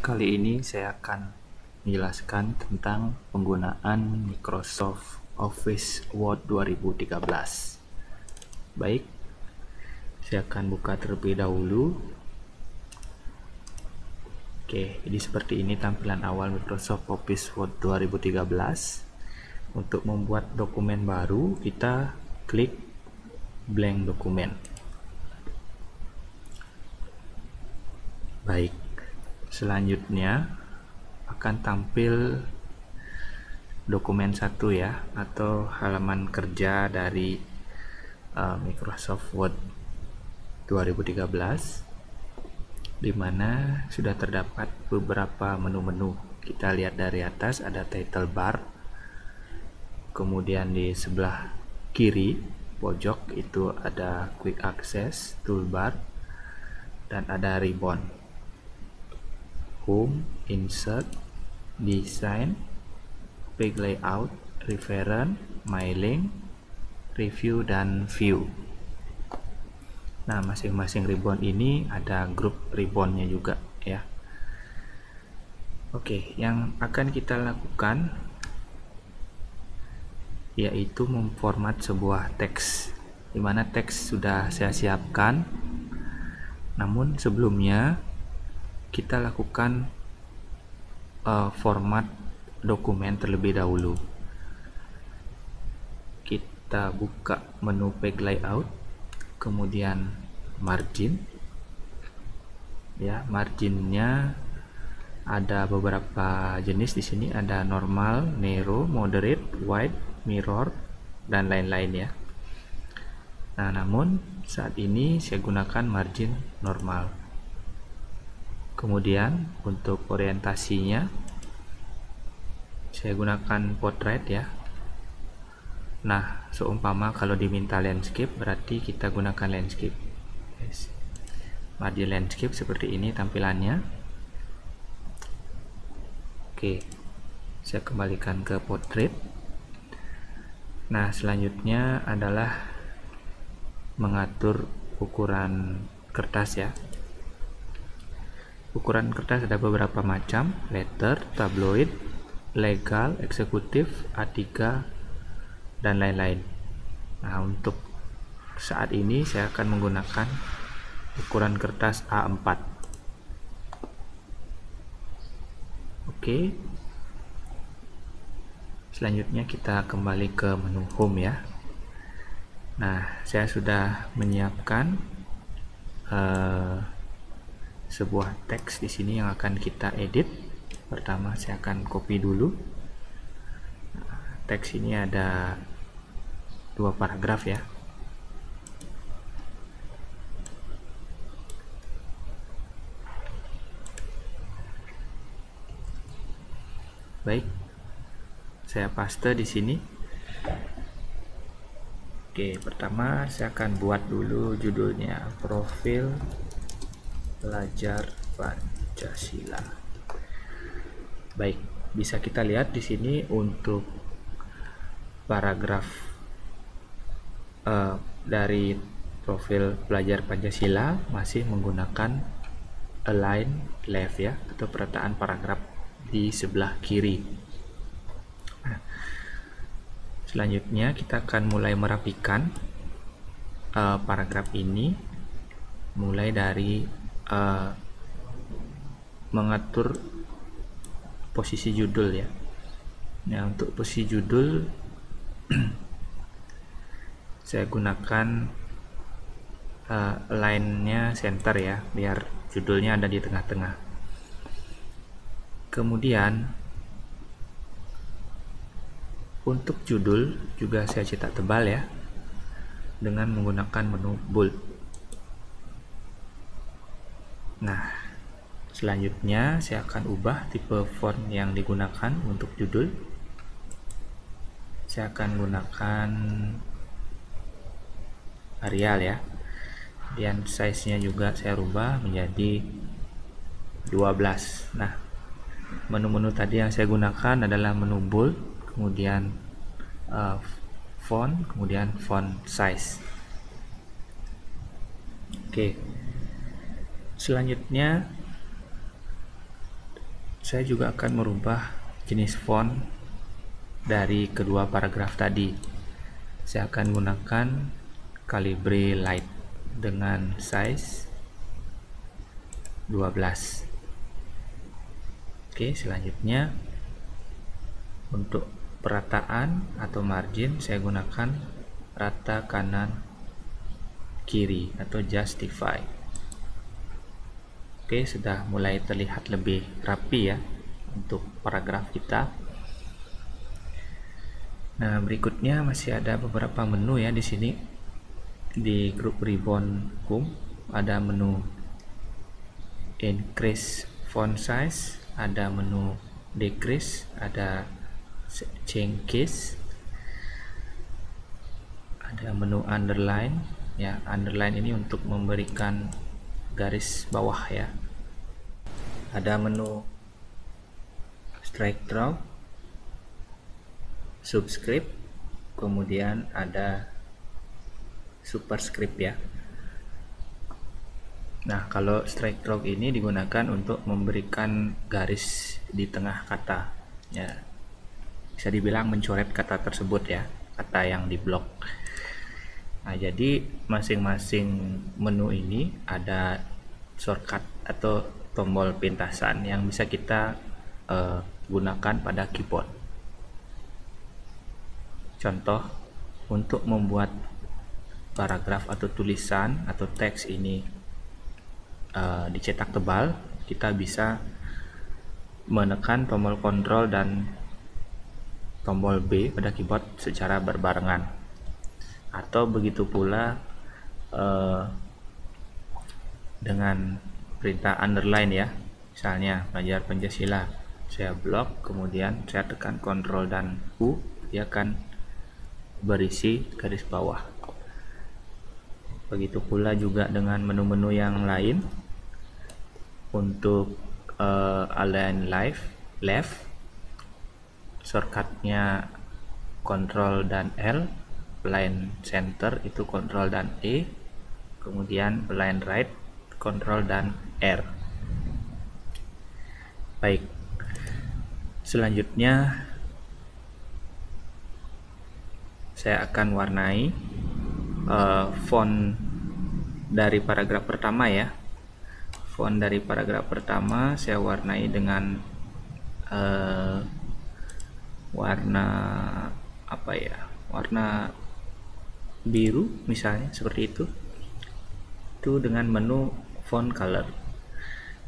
Kali ini saya akan menjelaskan tentang penggunaan Microsoft Office Word 2013. Baik, saya akan buka terlebih dahulu. Oke, jadi seperti ini tampilan awal Microsoft Office Word 2013. Untuk membuat dokumen baru, kita klik blank dokumen. Baik, selanjutnya akan tampil dokumen 1 ya, atau halaman kerja dari Microsoft Word 2013, di mana sudah terdapat beberapa menu-menu. Kita lihat dari atas ada title bar, kemudian di sebelah kiri pojok itu ada quick access toolbar dan ada ribbon, home, insert, design, page layout, reference, my link, review, dan view. Nah, masing-masing ribbon ini ada grup ribbonnya juga ya. Oke, yang akan kita lakukan yaitu memformat sebuah teks, dimana teks sudah saya siapkan. Namun sebelumnya kita lakukan format dokumen terlebih dahulu. Kita buka menu page layout, kemudian margin ya. Marginnya ada beberapa jenis di sini, ada normal, narrow, moderate, wide, mirror, dan lain-lain ya. Nah, namun saat ini saya gunakan margin normal. Kemudian untuk orientasinya saya gunakan portrait ya. Nah, seumpama kalau diminta landscape, berarti kita gunakan landscape. Margin landscape seperti ini tampilannya. Oke, saya kembalikan ke portrait. Nah, selanjutnya adalah mengatur ukuran kertas ya. Ukuran kertas ada beberapa macam, letter, tabloid, legal, eksekutif, A3, dan lain-lain. Nah, untuk saat ini saya akan menggunakan ukuran kertas A4. Oke. Selanjutnya kita kembali ke menu home ya. Nah, saya sudah menyiapkan sebuah teks di sini yang akan kita edit. Pertama saya akan copy dulu. Teks ini ada 2 paragraf ya. Baik, saya paste di sini. Oke, pertama saya akan buat dulu judulnya Profil Pelajar Pancasila. Baik, bisa kita lihat di sini untuk paragraf dari profil pelajar Pancasila masih menggunakan align left ya, atau peretaan paragraf di sebelah kiri. Nah, selanjutnya kita akan mulai merapikan paragraf ini, mulai dari mengatur posisi judul ya. Nah, untuk posisi judul saya gunakan line-nya center ya, biar judulnya ada di tengah-tengah. Kemudian untuk judul juga saya cetak tebal ya, dengan menggunakan menu bold. Nah, selanjutnya saya akan ubah tipe font yang digunakan untuk judul. Saya akan gunakan Arial ya, dan size-nya juga saya rubah menjadi 12. Nah, menu-menu tadi yang saya gunakan adalah menu bold, kemudian font, kemudian font size. Oke, selanjutnya saya juga akan merubah jenis font dari kedua paragraf tadi. Saya akan gunakan Calibri Light dengan size 12. Oke, selanjutnya untuk perataan atau margin saya gunakan rata kanan kiri atau justify. Oke, sudah mulai terlihat lebih rapi ya untuk paragraf kita. Nah, berikutnya masih ada beberapa menu ya di sini. Di grup ribbon home ada menu increase font size, ada menu decrease, ada change case, ada menu underline ya. Underline ini untuk memberikan garis bawah ya. Ada menu strike through, subscript, kemudian ada superscript ya. Nah, kalau strike through ini digunakan untuk memberikan garis di tengah kata ya, bisa dibilang mencoret kata tersebut ya, kata yang diblok. Nah, jadi masing-masing menu ini ada shortcut atau tombol pintasan yang bisa kita gunakan pada keyboard. Contoh, untuk membuat paragraf atau tulisan atau teks ini dicetak tebal, kita bisa menekan tombol Ctrl dan tombol B pada keyboard secara berbarengan, atau begitu pula dengan perintah underline ya. Misalnya belajar Pancasila, saya blok, kemudian saya tekan Ctrl dan U, dia akan berisi garis bawah. Begitu pula juga dengan menu-menu yang lain. Untuk align left, shortcutnya Ctrl dan L. Align center itu Ctrl dan E, kemudian align right Ctrl dan R. Baik, selanjutnya saya akan warnai font dari paragraf pertama ya. Font dari paragraf pertama saya warnai dengan warna apa ya, warna biru misalnya, seperti itu dengan menu font color.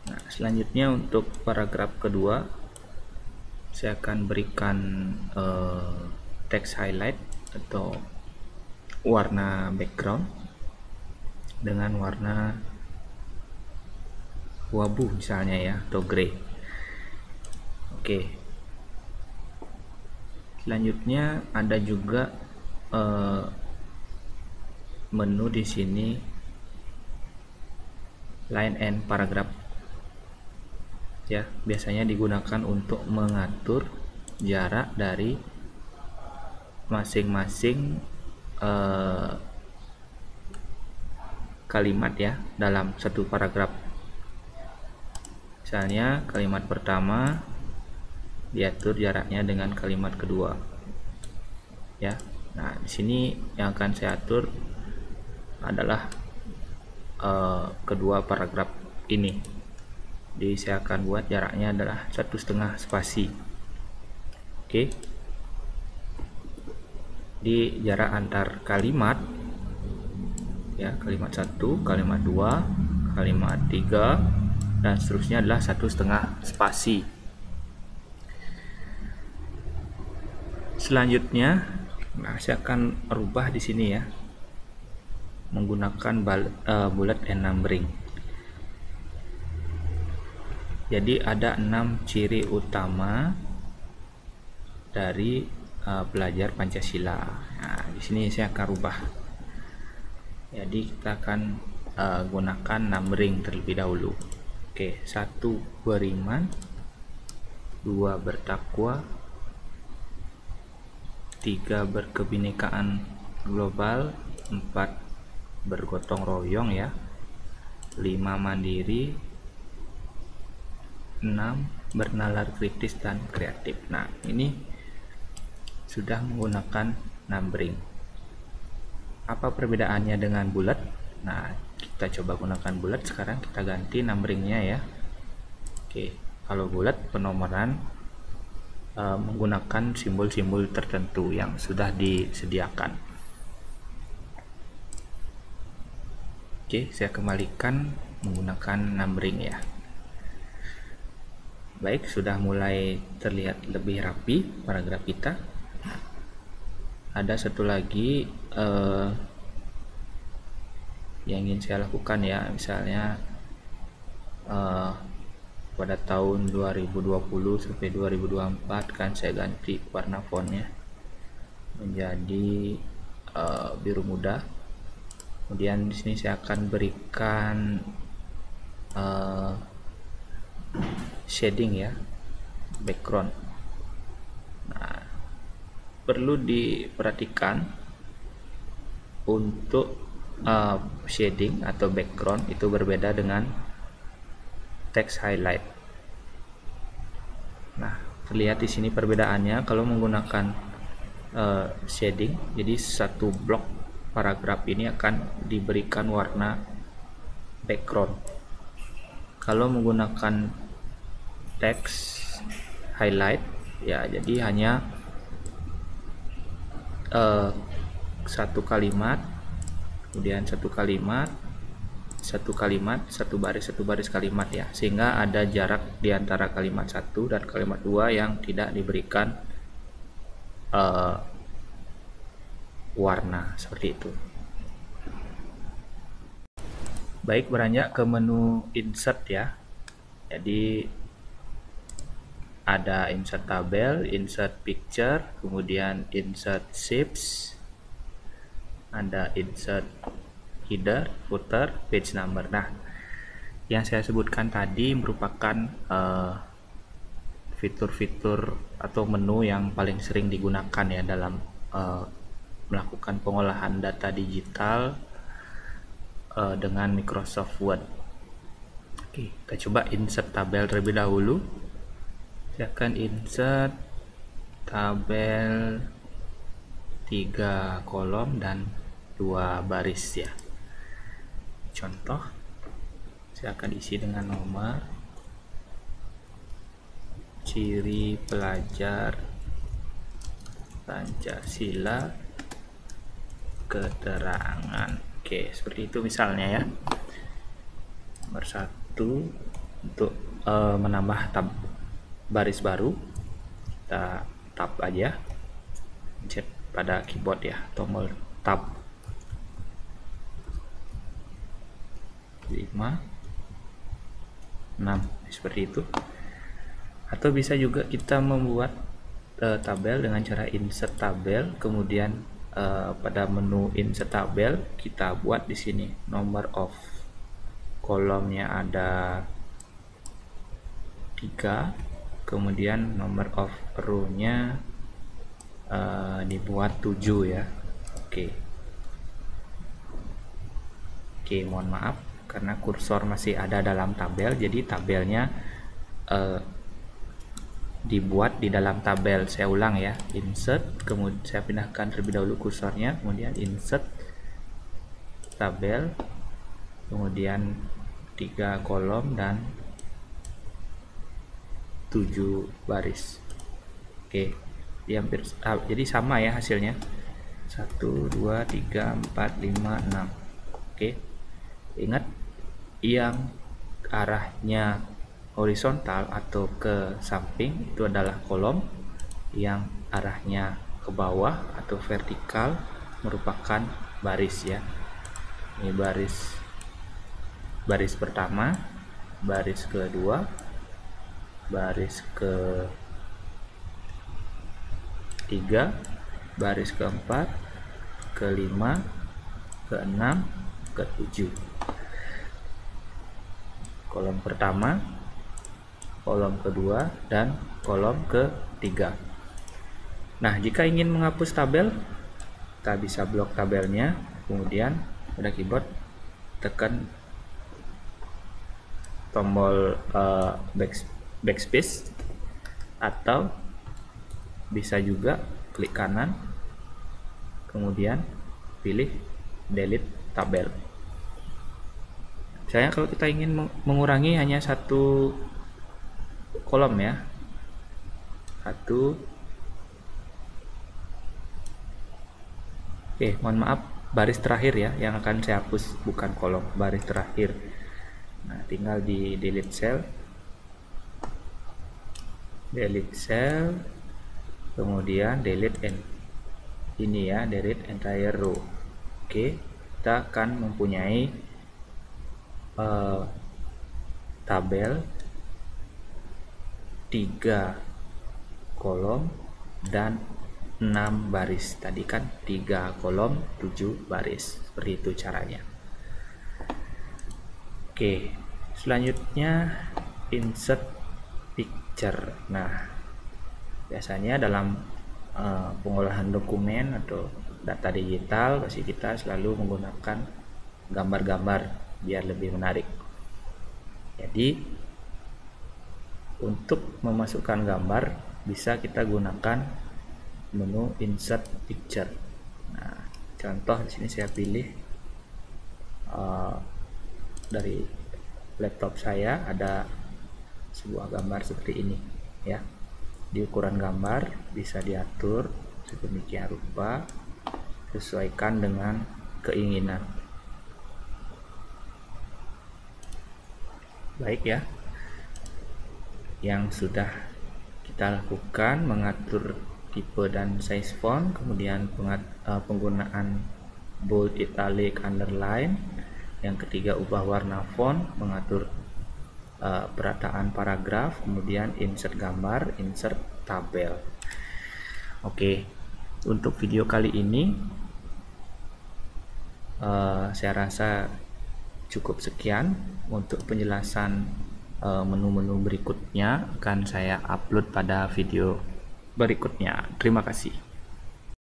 Nah, selanjutnya untuk paragraf kedua saya akan berikan text highlight atau warna background dengan warna abu misalnya ya, atau grey. Oke, selanjutnya ada juga menu di sini line and paragraph ya, biasanya digunakan untuk mengatur jarak dari masing-masing kalimat ya dalam satu paragraf. Misalnya kalimat pertama diatur jaraknya dengan kalimat kedua ya. Nah, di sini yang akan saya atur adalah kedua paragraf ini. Jadi saya akan buat jaraknya adalah 1,5 spasi. Oke, di jarak antar kalimat ya, kalimat 1, kalimat 2, kalimat 3 dan seterusnya adalah 1,5 spasi. Selanjutnya, nah, saya akan rubah di sini ya, menggunakan bullet and numbering. Jadi ada 6 ciri utama dari belajar Pancasila. Nah, di sini saya akan rubah. Jadi kita akan gunakan numbering terlebih dahulu. Oke, 1 beriman, 2 bertakwa, 3 berkebinekaan global, 4 bergotong royong ya, 5 mandiri, bernalar kritis dan kreatif. Nah, ini sudah menggunakan numbering. Apa perbedaannya dengan bulat? Nah, kita coba gunakan bulat. Sekarang kita ganti numberingnya ya. Oke, kalau bulat penomoran menggunakan simbol-simbol tertentu yang sudah disediakan. Oke, saya kembalikan menggunakan numbering ya. Baik, sudah mulai terlihat lebih rapi paragraf kita. Ada satu lagi yang ingin saya lakukan ya, misalnya pada tahun 2020 sampai 2024 kan saya ganti warna fontnya menjadi biru muda. Kemudian di sini saya akan berikan shading ya, background. Nah, perlu diperhatikan untuk shading atau background itu berbeda dengan text highlight. Nah, terlihat di sini perbedaannya. Kalau menggunakan shading, jadi satu blok paragraf ini akan diberikan warna background. Kalau menggunakan text highlight ya, jadi hanya satu kalimat, kemudian satu kalimat, satu baris kalimat ya, sehingga ada jarak di antara kalimat satu dan kalimat dua yang tidak diberikan warna seperti itu. Baik, beranjak ke menu insert ya. Jadi ada insert tabel, insert picture, kemudian insert shapes, ada insert header, footer, page number. Nah, yang saya sebutkan tadi merupakan fitur-fitur atau menu yang paling sering digunakan ya dalam melakukan pengolahan data digital dengan Microsoft Word. Oke, kita coba insert tabel terlebih dahulu. Saya akan insert tabel 3 kolom dan 2 baris ya. Contoh, saya akan isi dengan nomor, ciri pelajar Pancasila, keterangan. Oke, seperti itu misalnya ya. Nomor 1 untuk menambah tab baris baru, kita tab aja, pencet pada keyboard ya, tombol tab. 5, 6 seperti itu. Atau bisa juga kita membuat tabel dengan cara insert tabel, kemudian pada menu insert tabel kita buat di sini number of kolomnya ada 3, kemudian number of row-nya dibuat 7 ya. Oke, mohon maaf karena kursor masih ada dalam tabel, jadi tabelnya dibuat di dalam tabel. Saya ulang ya, insert, kemudian saya pindahkan terlebih dahulu kursornya, kemudian insert tabel, kemudian 3 kolom dan 7 baris. Oke, jadi sama ya hasilnya, 1, 2, 3, 4, 5, 6. Oke, ingat yang arahnya horizontal atau ke samping itu adalah kolom, yang arahnya ke bawah atau vertikal merupakan baris ya. Ini baris pertama, baris kedua, baris ketiga, baris keempat, kelima, keenam, ketujuh. Kolom pertama, kolom kedua, dan kolom ketiga. Nah, jika ingin menghapus tabel, kita bisa blok tabelnya, kemudian pada keyboard tekan tombol backspace, atau bisa juga klik kanan kemudian pilih delete tabel. Misalnya kalau kita ingin mengurangi hanya satu kolom ya, mohon maaf, baris terakhir ya yang akan saya hapus, bukan kolom, baris terakhir. Nah, tinggal di delete cell, kemudian delete ini ya, delete entire row. Oke, kita akan mempunyai tabel 3 kolom dan 6 baris. Tadi kan 3 kolom 7 baris, seperti itu caranya. Oke, selanjutnya insert picture. Nah, biasanya dalam pengolahan dokumen atau data digital pasti kita selalu menggunakan gambar-gambar biar lebih menarik. Jadi untuk memasukkan gambar bisa kita gunakan menu insert picture. Nah, contoh di sini saya pilih dari laptop saya ada sebuah gambar seperti ini ya. Di ukuran gambar bisa diatur sedemikian rupa sesuaikan dengan keinginan. Baik ya, yang sudah kita lakukan mengatur tipe dan size font, kemudian penggunaan bold, italic, underline. Yang ketiga, ubah warna font, mengatur perataan paragraf, kemudian insert gambar, insert tabel. Oke, untuk video kali ini saya rasa cukup sekian. Untuk penjelasan menu-menu berikutnya akan saya upload pada video berikutnya. Terima kasih.